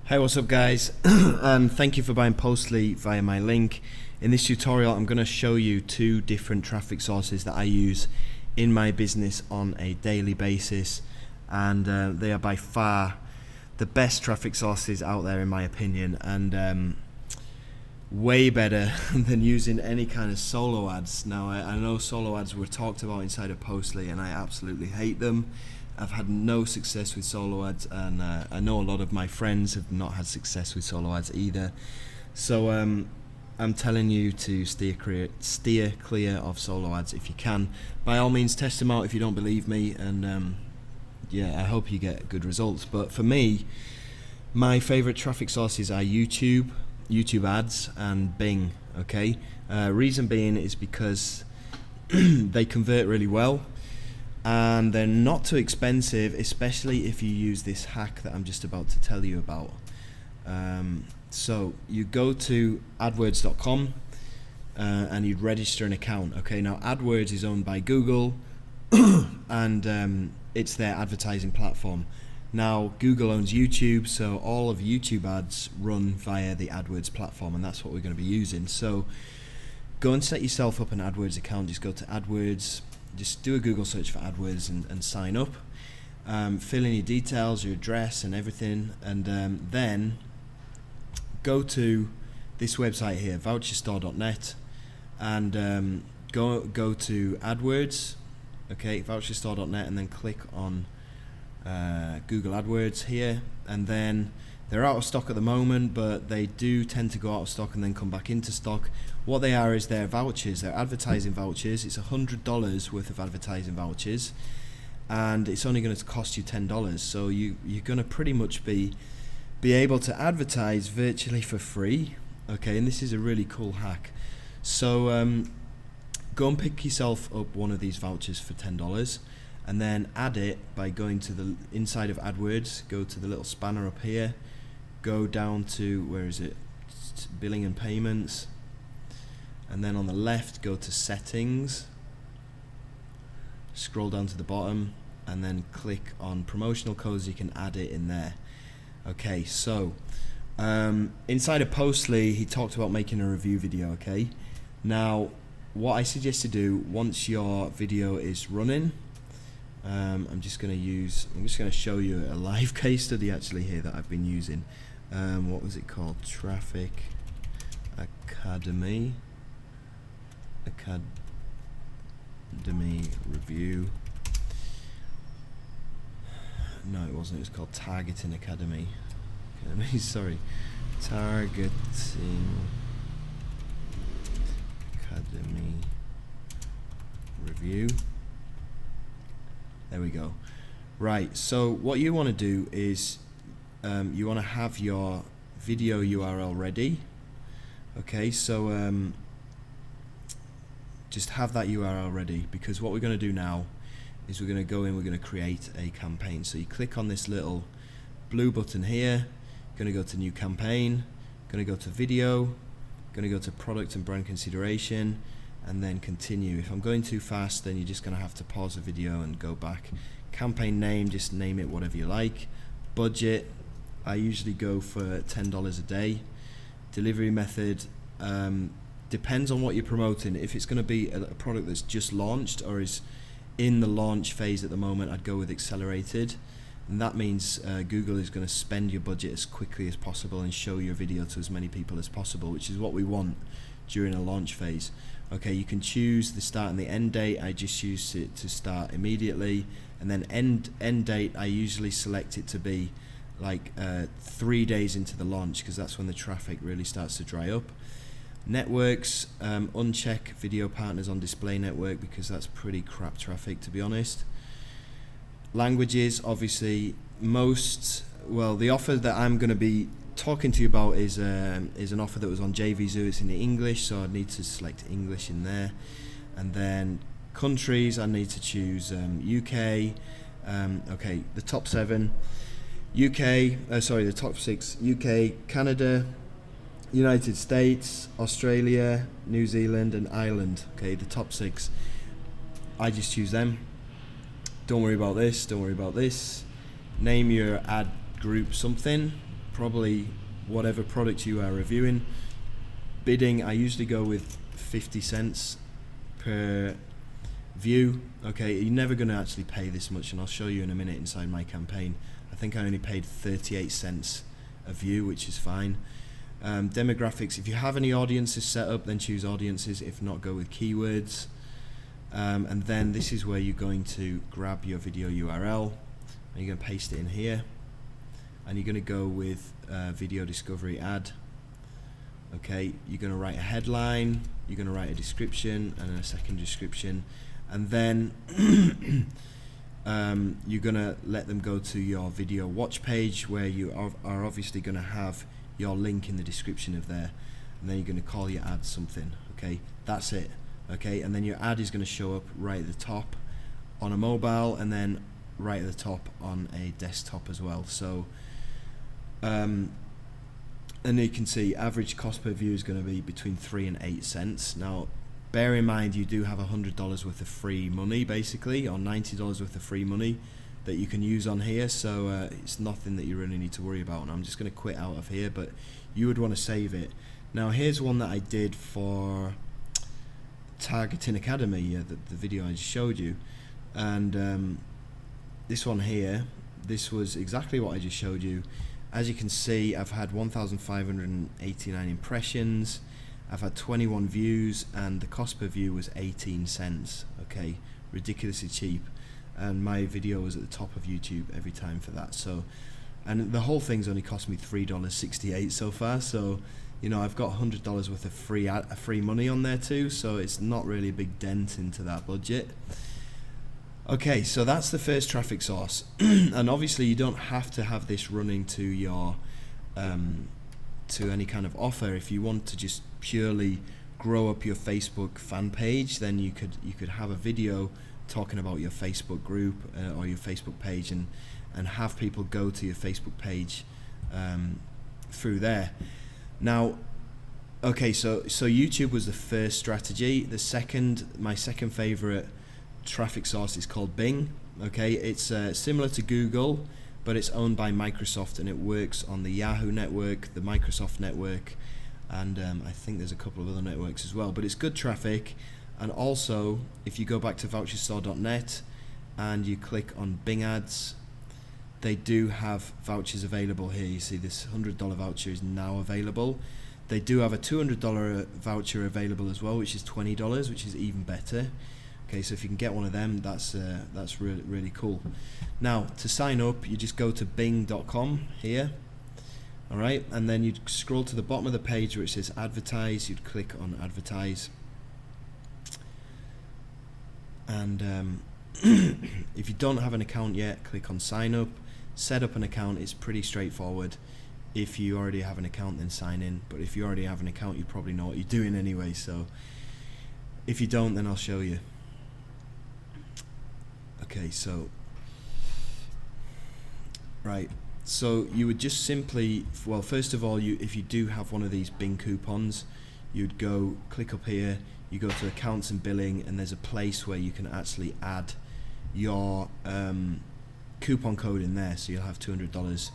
Hey, what's up guys? And thank you for buying Postly via my link. In this tutorial I'm going to show you two different traffic sources that I use in my business on a daily basis, and they are by far the best traffic sources out there in my opinion, and way better than using any kind of solo ads. Now I know solo ads were talked about inside of Postly and I absolutely hate them. I've had no success with solo ads, and I know a lot of my friends have not had success with solo ads either. So I'm telling you to steer clear of solo ads if you can. By all means, test them out if you don't believe me, and yeah, I hope you get good results. But for me, my favorite traffic sources are YouTube ads, and Bing. Okay, reason being is because they convert really well. And they're not too expensive, especially if you use this hack that I'm just about to tell you about. So you go to adwords.com and you'd register an account. Okay, now AdWords is owned by Google and it's their advertising platform. Now Google owns YouTube, so all of YouTube ads run via the AdWords platform, and that's what we're going to be using. So go and set yourself up an AdWords account. Just go to AdWords. Just do a Google search for AdWords and sign up. Fill in your details, your address and everything, and then go to this website here, voucherstore.net, and go to AdWords, okay, voucherstore.net, and then click on Google AdWords here, and then they're out of stock at the moment, but they do tend to go out of stock and then come back into stock. What they are is they're vouchers, they're advertising vouchers. It's $100 worth of advertising vouchers, and it's only going to cost you $10. So you're going to pretty much be able to advertise virtually for free. Okay, and this is a really cool hack. So go and pick yourself up one of these vouchers for $10, and then add it by going to the inside of AdWords. Go to the little spanner up here. Go down to, where is it? Billing and payments. And then on the left, go to settings. Scroll down to the bottom and then click on promotional codes. You can add it in there. Okay, so inside of Postly, he talked about making a review video. Okay, now what I suggest to do once your video is running, I'm just going to show you a live case study actually here that I've been using. What was it called? Traffic Academy review. No, it wasn't. It was called Targeting Academy. Sorry, Targeting Academy review. There we go. Right, so what you want to do is you want to have your video URL ready. Okay, so just have that URL ready, because what we're going to do now is we're going to go in, we're going to create a campaign. So you click on this little blue button here, going to go to new campaign, going to go to video, going to go to product and brand consideration, and then continue. If I'm going too fast, then you're just going to have to pause the video and go back. Campaign name, just name it whatever you like. Budget, I usually go for $10 a day. Delivery method, depends on what you're promoting. If it's going to be a product that's just launched or is in the launch phase at the moment, I'd go with accelerated, and that means Google is going to spend your budget as quickly as possible and show your video to as many people as possible, which is what we want during a launch phase. Okay, you can choose the start and the end date. I just use it to start immediately, and then end date, I usually select it to be like 3 days into the launch, because that's when the traffic really starts to dry up. Networks, uncheck video partners on display network, because that's pretty crap traffic, to be honest. Languages, obviously, the offer that I'm going to be talking to you about is an offer that was on JVZoo. It's in the English, so I need to select English in there. And then countries, I need to choose UK. Okay, the top 7. The top 6: UK, Canada, United States, Australia, New Zealand, and Ireland. Okay, the top 6. I just choose them. Don't worry about this. Name your ad group something. probably whatever product you are reviewing. Bidding, I usually go with 50 cents per view. Okay, you're never going to actually pay this much, and I'll show you in a minute inside my campaign. I think I only paid 38 cents a view, which is fine. Demographics, if you have any audiences set up, then choose audiences. If not, go with keywords. And then this is where you're going to grab your video URL and you're going to paste it in here, and you're going to go with video discovery ad. Okay, you're going to write a headline, you're going to write a description and then a second description, and then you're going to let them go to your video watch page, where you are obviously going to have your link in the description of there, and then you're going to call your ad something. Okay, that's it. Okay, and then your ad is going to show up right at the top on a mobile, and then right at the top on a desktop as well. So and you can see average cost per view is going to be between 3 and 8 cents. Now bear in mind you do have $100 worth of free money basically, or $90 worth of free money that you can use on here, so it's nothing that you really need to worry about. And I'm just going to quit out of here, but you would want to save it. Now here's one that I did for Targeting Academy, the video I just showed you, and this one here, this was exactly what I just showed you. As you can see, I've had 1,589 impressions, I've had 21 views, and the cost per view was 18 cents. Okay, ridiculously cheap, and my video was at the top of YouTube every time for that. So, and the whole thing's only cost me $3.68 so far, so you know, I've got $100 worth of free money on there too, so it's not really a big dent into that budget. Okay, so that's the first traffic source, and obviously you don't have to have this running to your to any kind of offer. If you want to just purely grow up your Facebook fan page, then you could have a video talking about your Facebook group or your Facebook page, and have people go to your Facebook page through there. Now, okay, so YouTube was the first strategy. The second, my second favorite traffic source is called Bing. Okay, it's similar to Google, but it's owned by Microsoft, and it works on the Yahoo network, the Microsoft network, and I think there's a couple of other networks as well. But it's good traffic. And also, if you go back to voucherstore.net and you click on Bing ads, they do have vouchers available here. You see this $100 voucher is now available. They do have a $200 voucher available as well, which is $20, which is even better. Okay, so if you can get one of them, that's really, really cool. Now, to sign up, you just go to bing.com here. All right, and then you'd scroll to the bottom of the page where it says advertise. You'd click on advertise. And if you don't have an account yet, click on sign up. Set up an account. It's pretty straightforward. If you already have an account, then sign in. But if you already have an account, you probably know what you're doing anyway. So if you don't, then I'll show you. Okay, so right, so you would just simply, well, first of all, if you do have one of these Bing coupons, you'd go click up here, you go to accounts and billing, and there's a place where you can actually add your coupon code in there, so you'll have $200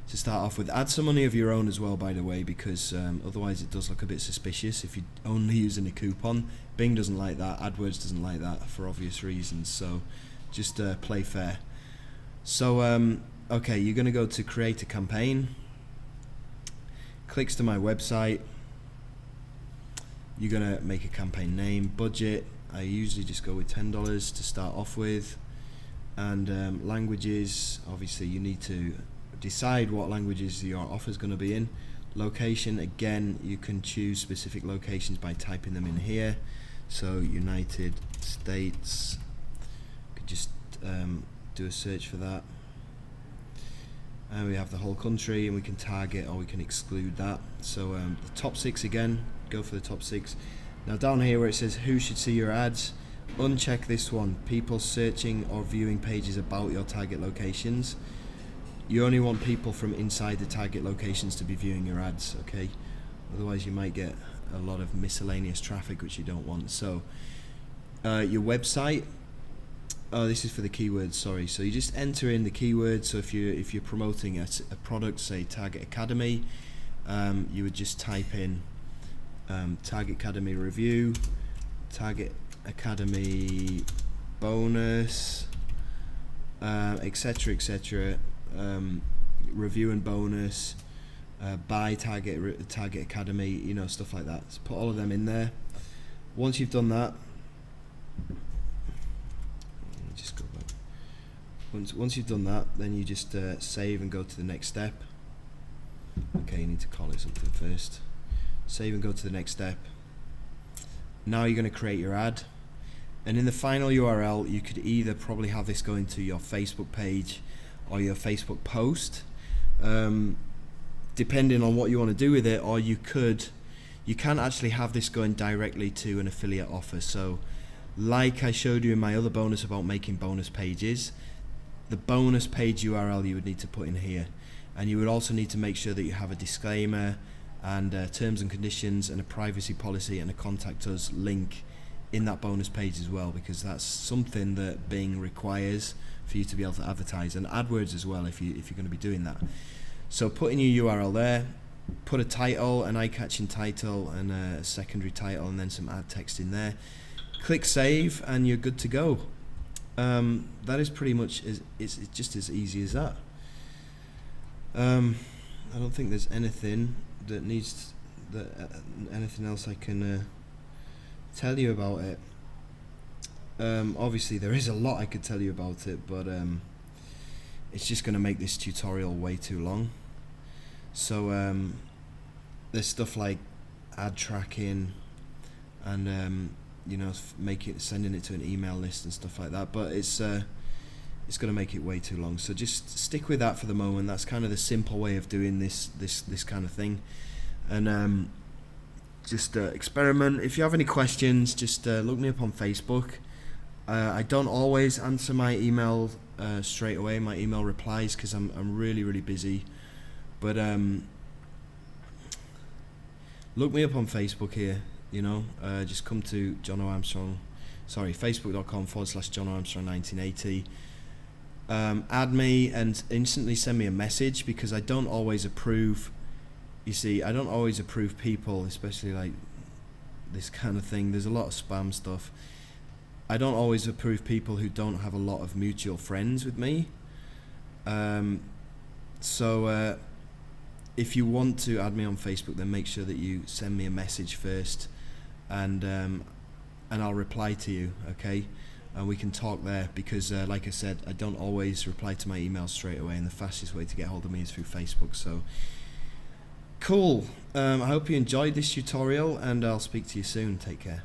to start off with. Add some money of your own as well, by the way, because otherwise it does look a bit suspicious if you're only using a coupon. Bing doesn't like that, AdWords doesn't like that for obvious reasons, so just play fair. So okay, you're going to go to create a campaign, clicks to my website, you're going to make a campaign name, budget, I usually just go with $10 to start off with, and languages, obviously you need to decide what languages your offer is going to be in. Location, again, you can choose specific locations by typing them in here. So United States, could just do a search for that, and we have the whole country, and we can target or we can exclude that. So the top 6 again, go for the top 6. Now down here where it says who should see your ads, uncheck this one, people searching or viewing pages about your target locations. You only want people from inside the target locations to be viewing your ads, okay? Otherwise you might get a lot of miscellaneous traffic which you don't want. So your website, Oh, this is for the keywords. Sorry. So you just enter in the keywords. So if you're promoting a product, say Target Academy, you would just type in Target Academy review, Target Academy bonus, etc., etc. Review and bonus, buy Target Academy, you know, stuff like that. So put all of them in there. Once you've done that, just go back. Once you've done that, then you just save and go to the next step. Okay, you need to call it something first. Save and go to the next step. Now you're going to create your ad, and in the final URL you could either probably have this going to your Facebook page or your Facebook post, depending on what you want to do with it, or you can actually have this going directly to an affiliate offer. So like I showed you in my other bonus about making bonus pages, the bonus page URL you would need to put in here, and you would also need to make sure that you have a disclaimer and terms and conditions and a privacy policy and a contact us link in that bonus page as well, because that's something that Bing requires for you to be able to advertise, and AdWords as well if you're going to be doing that. So put in your URL there, put a title, an eye-catching title and a secondary title, and then some ad text in there. Click save and you're good to go. That is pretty much it's just as easy as that. I don't think there's anything that needs anything else I can tell you about it. Obviously there is a lot I could tell you about it, but it's just going to make this tutorial way too long. So there's stuff like ad tracking and you know, sending it to an email list and stuff like that, but it's going to make it way too long. So just stick with that for the moment. That's kind of the simple way of doing this kind of thing, and just experiment. If you have any questions, just look me up on Facebook. I don't always answer my email straight away, my email replies, because I'm really busy, but look me up on Facebook here, you know. Just come to John O. Armstrong, facebook.com/John O. Armstrong 1980. Add me and instantly send me a message, because I don't always approve. You see, I don't always approve people, especially like this kind of thing. There's a lot of spam stuff. I don't always approve people who don't have a lot of mutual friends with me. So if you want to add me on Facebook, then make sure that you send me a message first, and I'll reply to you, okay? And we can talk there, because like I said, I don't always reply to my emails straight away, and the fastest way to get hold of me is through Facebook. So cool. I hope you enjoyed this tutorial, and I'll speak to you soon. Take care.